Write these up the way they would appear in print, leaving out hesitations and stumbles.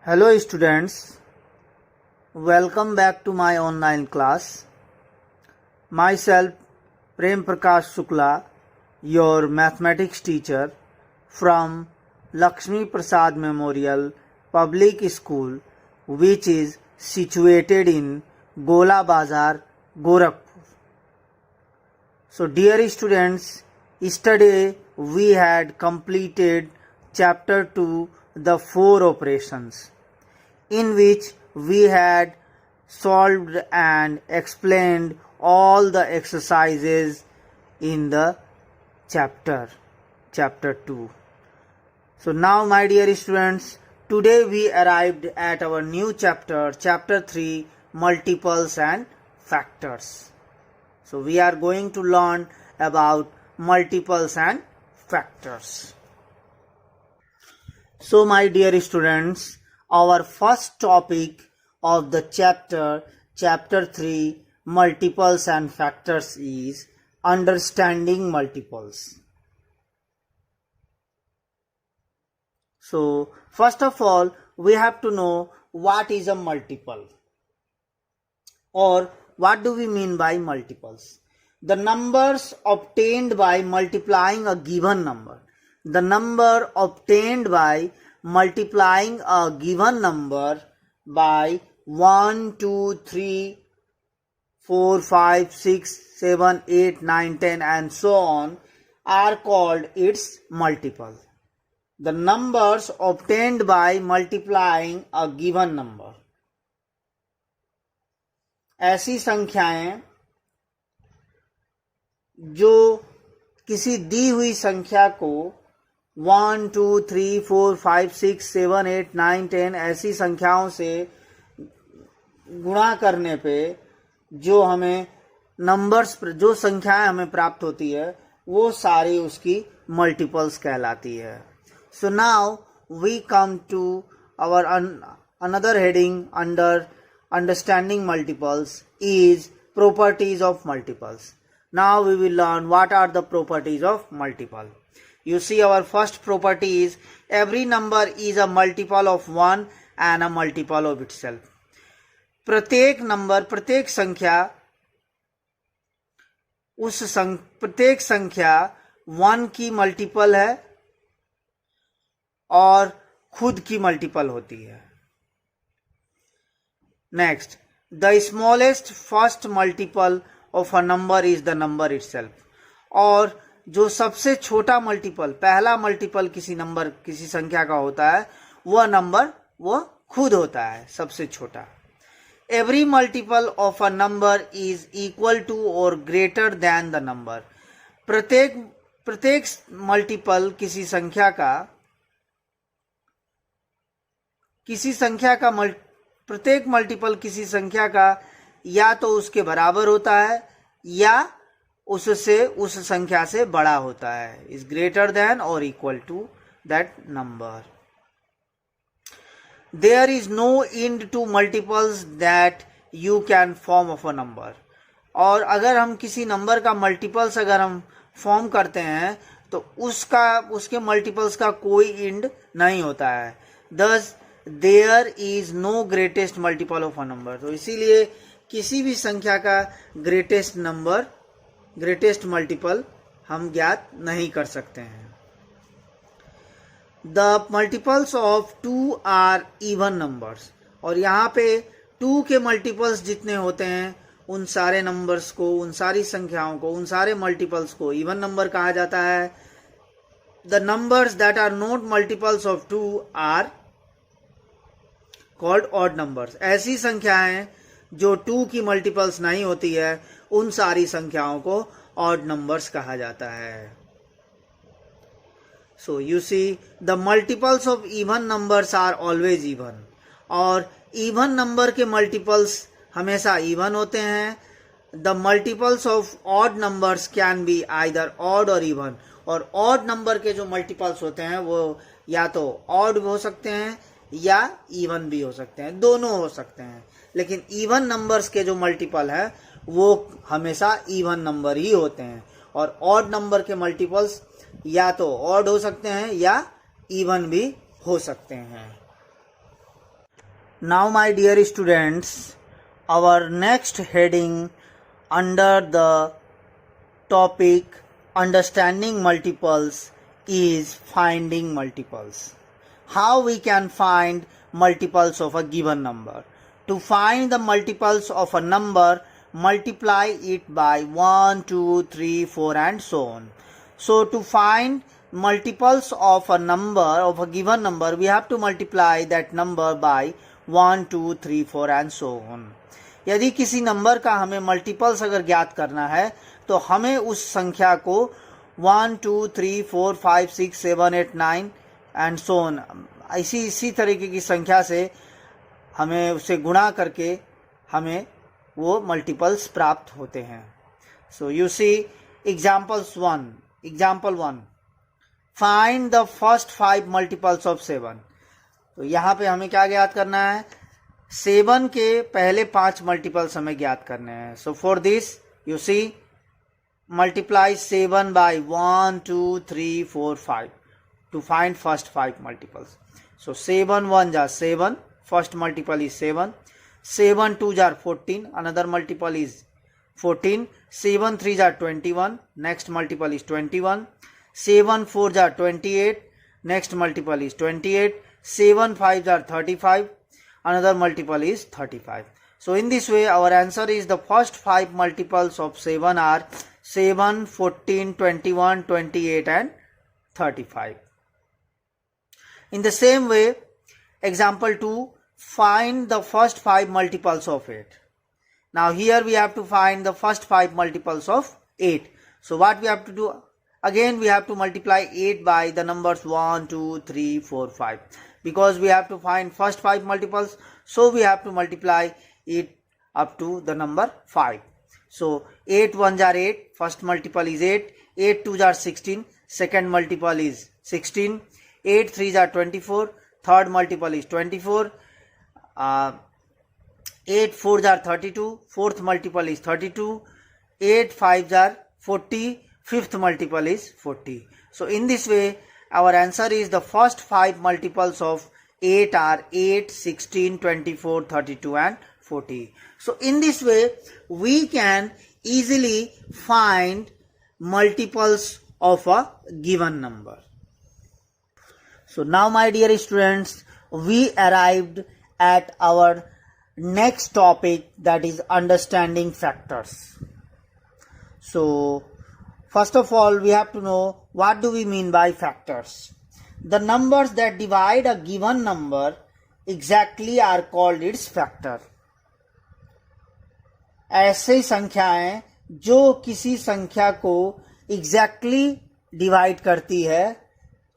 Hello students, welcome back to my online class. Myself Prem Prakash Shukla, your mathematics teacher from Lakshmi Prasad Memorial Public School, which is situated in Gola Bazar, Gorakhpur. So dear students, yesterday we had completed chapter 2, the 4 operations, in which we had solved and explained all the exercises in the chapter 2. So now my dear students, today we arrived at our new chapter 3, multiples and factors. So we are going to learn about multiples and factors. So my dear students, our first topic of the chapter 3, multiples and factors, is understanding multiples. So first of all, we have to know what is a multiple, or what do we mean by multiples. The numbers obtained by multiplying a given number. The number obtained by multiplying a given number by 1, 2, 3, 4, 5, 6, 7, 8, 9, 10 and so on are called its multiple. The numbers obtained by multiplying a given number. ऐसी संख्याएं जो किसी दी हुई संख्या को 1, 2, 3, 4, 5, 6, 7, 8, 9, 10 ऐसी संख्याओं से गुणा करने पे जो हमें नंबर्स, जो संख्याएं हमें प्राप्त होती है, वो सारी उसकी मल्टीपल्स कहलाती है. So now we come to our another heading under understanding multiples is properties of multiples. Now we will learn what are the properties of multiple. You see, our first property is every number is a multiple of 1 and a multiple of itself. प्रत्येक number, प्रत्येक संख्या 1 की multiple है और खुद की multiple होती है. Next, the smallest first multiple of a number is the number itself. और जो सबसे छोटा मल्टीपल, पहला मल्टीपल किसी नंबर, किसी संख्या का होता है, वह नंबर वो खुद होता है, सबसे छोटा. Every multiple of a number is equal to और ग्रेटर देन द नंबर. प्रत्येक मल्टीपल किसी संख्या का, प्रत्येक मल्टीपल किसी संख्या का या तो उसके बराबर होता है या उससे, उस संख्या से बड़ा होता है. इज ग्रेटर देन और equal to that number. There is no end to multiples that you can form of a number. और अगर हम किसी नंबर का मल्टीपल्स अगर हम फॉर्म करते हैं तो उसके मल्टीपल्स का कोई एंड नहीं होता है. Thus there is no greatest multiple of a number. तो इसीलिए किसी भी संख्या का ग्रेटेस्ट मल्टीपल हम ज्ञात नहीं कर सकते हैं. The multiples of 2 are even numbers. और यहाँ पे 2 के मल्टीपल्स जितने होते हैं, उन सारे नंबर्स को, उन सारी संख्याओं को, उन सारे मल्टीपल्स को इवन नंबर कहा जाता है. The numbers that are not multiples of 2 are called odd numbers. ऐसी संख्याएं जो 2 की मल्टीपल्स नहीं होती है, उन सारी संख्याओं को ऑड नंबर्स कहा जाता है. So you see, the multiples of even numbers are always even. और इवन नंबर के मल्टीपल्स हमेशा इवन होते हैं. The multiples of odd numbers can be either odd और इवन. और ऑड नंबर के जो मल्टीपल्स होते हैं वो या तो ऑड हो सकते हैं या इवन भी हो सकते हैं, दोनों हो सकते हैं. लेकिन इवन नंबर्स के जो मल्टीपल है वो हमेशा इवन नंबर ही होते हैं. और ऑड नंबर के मल्टीपल्स या तो ऑड हो सकते हैं या इवन भी हो सकते हैं. Now my dear students, our next heading under the topic understanding multiples is finding multiples. How we can find multiples of a given number. To find the multiples of a number, multiply it by 1, 2, 3, 4 and so on. So to find multiples of a number, of a given number, we have to multiply that number by 1, 2, 3, 4 and so on. यदि किसी number का हमें multiples अगर ज्ञात करना है तो हमें उस संख्या को 1, 2, 3, 4, 5, 6, 7, 8, 9 एंड सो ऑन इसी तरीके की संख्या से हमें उसे गुणा करके हमें वो मल्टीपल्स प्राप्त होते हैं. So you see example 1 find the first 5 multiples of 7. तो यहाँ पे हमें क्या ज्ञात करना है? 7 के पहले 5 मल्टीपल्स हमें ज्ञात करने हैं. So for this you see multiply 7 by 1, 2, 3, 4, 5 to find first 5 multiples. So 7 1 are 7, first multiple is 7. 7 2 are 14, another multiple is 14. 7 3 are 21, next multiple is 21. 7 4 are 28, next multiple is 28. 7 5 are 35, another multiple is 35. So in this way our answer is the first 5 multiples of 7 are 7, 14, 21, 28 and 35. In the same way, example 2, find the first 5 multiples of 8. Now here we have to find the first 5 multiples of 8. So what we have to do? Again we have to multiply 8 by the numbers 1, 2, 3, 4, 5. Because we have to find first 5 multiples, so we have to multiply it up to the number 5. So 8 1s are 8, first multiple is 8. 8 2s are 16, second multiple is 16. 8 3s are 24, third multiple is 24. 8 4s are 32, fourth multiple is 32. 8 5s are 40, fifth multiple is 40. So in this way our answer is the first 5 multiples of 8 are 8, 16, 24, 32 and 40. So in this way we can easily find multiples of a given number. So now my dear students, we arrived at our next topic, that is understanding factors. So first of all we have to know what do we mean by factors. The numbers that divide a given number exactly are called its factor. ऐसे संख्याएं जो किसी संख्या को exactly divide करती है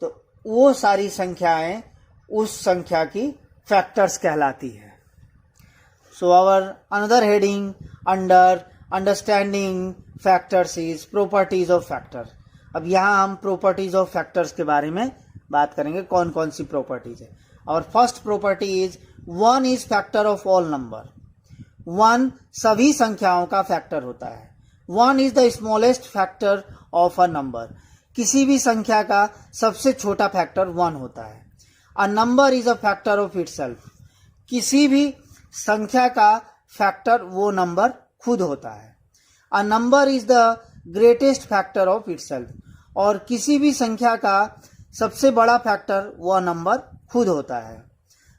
तो वो सारी संख्याएं उस संख्या की फैक्टर्स कहलाती है. So our another heading under understanding factors is properties of factor. अब यहाँ हम प्रॉपर्टीज ऑफ फैक्टर्स के बारे में बात करेंगे, कौन कौन सी प्रॉपर्टीज है. और first property is 1 is factor of all number. 1 सभी संख्याओं का फैक्टर होता है. 1 is the smallest factor of a number. किसी भी संख्या का सबसे छोटा फैक्टर 1 होता है. अ number is a factor of itself. किसी भी संख्या का फैक्टर वो नंबर खुद होता है. अ number is the greatest factor of itself. और किसी भी संख्या का सबसे बड़ा फैक्टर वह नंबर खुद होता है.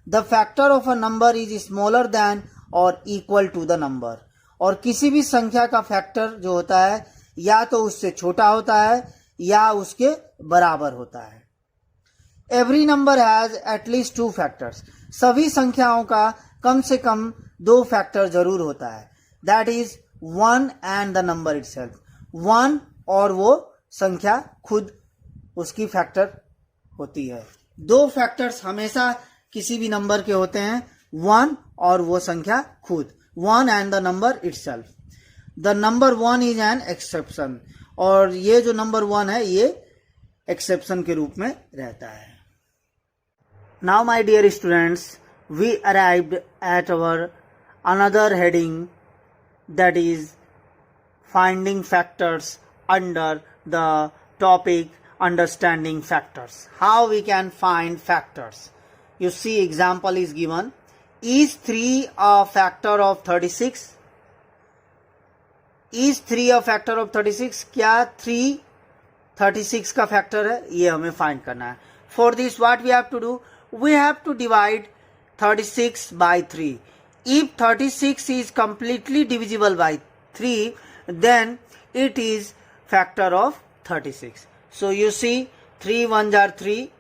The factor of a number is smaller than और इक्वल टू द नंबर. और किसी भी संख्या का फैक्टर जो होता है या तो उससे छोटा होता है या उसके बराबर होता है. Every number has at least 2 factors. सभी संख्याओं का कम से कम 2 फैक्टर जरूर होता है. That is 1 and the number itself. 1 और वो संख्या खुद उसकी फैक्टर होती है. 2 फैक्टर्स हमेशा किसी भी नंबर के होते हैं, 1 और वो संख्या खुद, 1 and the number itself. The number 1 is an exception. और ये जो नंबर 1 है ये एक्सेप्शन के रूप में रहता है. Now my dear students, we arrived at our another heading, that is finding factors under the topic understanding factors. How we can find factors? You see, example is given. Is 3 a factor of 36? Is 3 a factor of 36? क्या 3 36 का factor है? ये हमें find करना है. For this what we have to do? We have to divide 36 by 3. If 36 is completely divisible by 3, then it is factor of 36. So you see 3 1s are 3,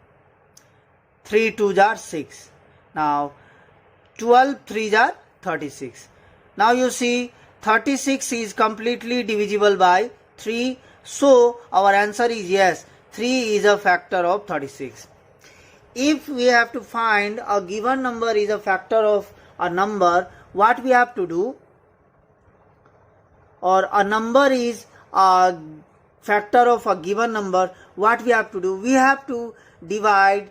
3 2s are 6. Now 12 3s are 36. Now you see 36 is completely divisible by 3. So our answer is yes, 3 is a factor of 36. If we have to find a given number is a factor of a number, what we have to do? Or a number is a factor of a given number, what we have to do? We have to divide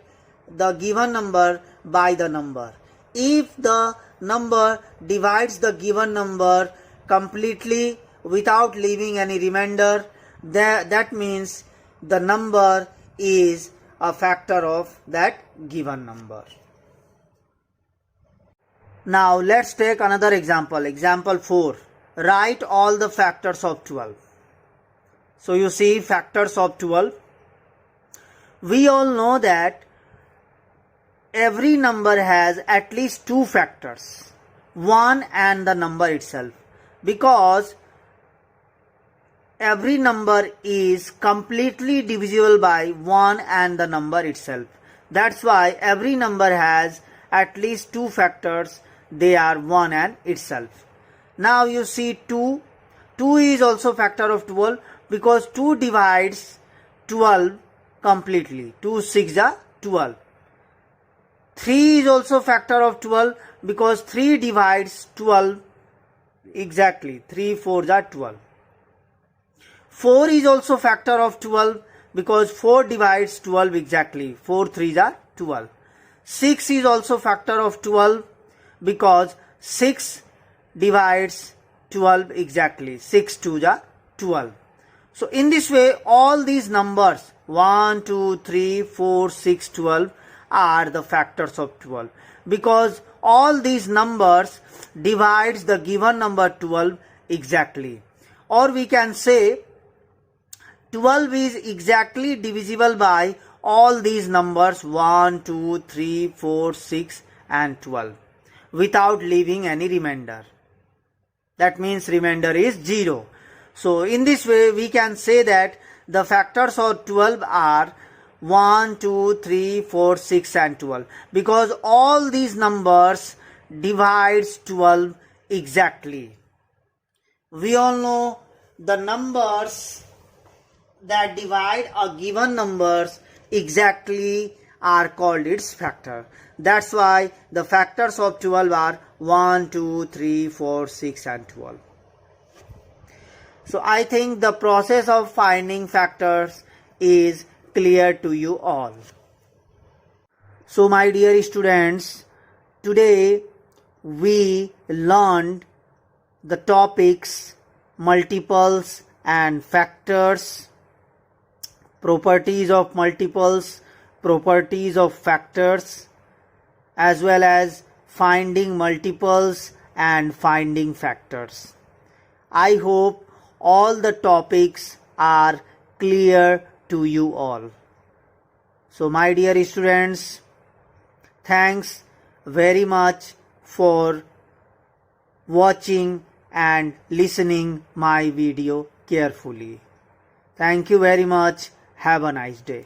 the given number by the number. If the number divides the given number completely without leaving any remainder, that means the number is a factor of that given number. Now let's take another example. Example 4. Write all the factors of 12. So you see factors of 12. We all know that every number has at least two factors, 1 and the number itself, because every number is completely divisible by 1 and the number itself. That's why every number has at least two factors. They are 1 and itself. Now you see 2. 2 is also factor of 12 because 2 divides 12 completely. 2 6 are 12. 3 is also factor of 12 because 3 divides 12 exactly. 3 4s are 12. 4 is also factor of 12 because 4 divides 12 exactly. 4 3s are 12. 6 is also factor of 12 because 6 divides 12 exactly. 6 2s are 12. So in this way all these numbers 1 2 3 4 6 12 are the factors of 12 because all these numbers divides the given number 12 exactly. Or we can say 12 is exactly divisible by all these numbers 1 2 3 4 6 and 12 without leaving any remainder. That means remainder is 0. So in this way we can say that the factors of 12 are 1 2 3 4 6 and 12 because all these numbers divides 12 exactly. We all know the numbers that divide a given numbers exactly are called its factor. That's why the factors of 12 are 1 2 3 4 6 and 12. So I think the process of finding factors is clear to you all. So my dear students, today we learned the topics multiples and factors, properties of multiples, properties of factors, as well as finding multiples and finding factors. I hope all the topics are clear to you all. So my dear students, thanks very much for watching and listening my video carefully. Thank you very much. Have a nice day.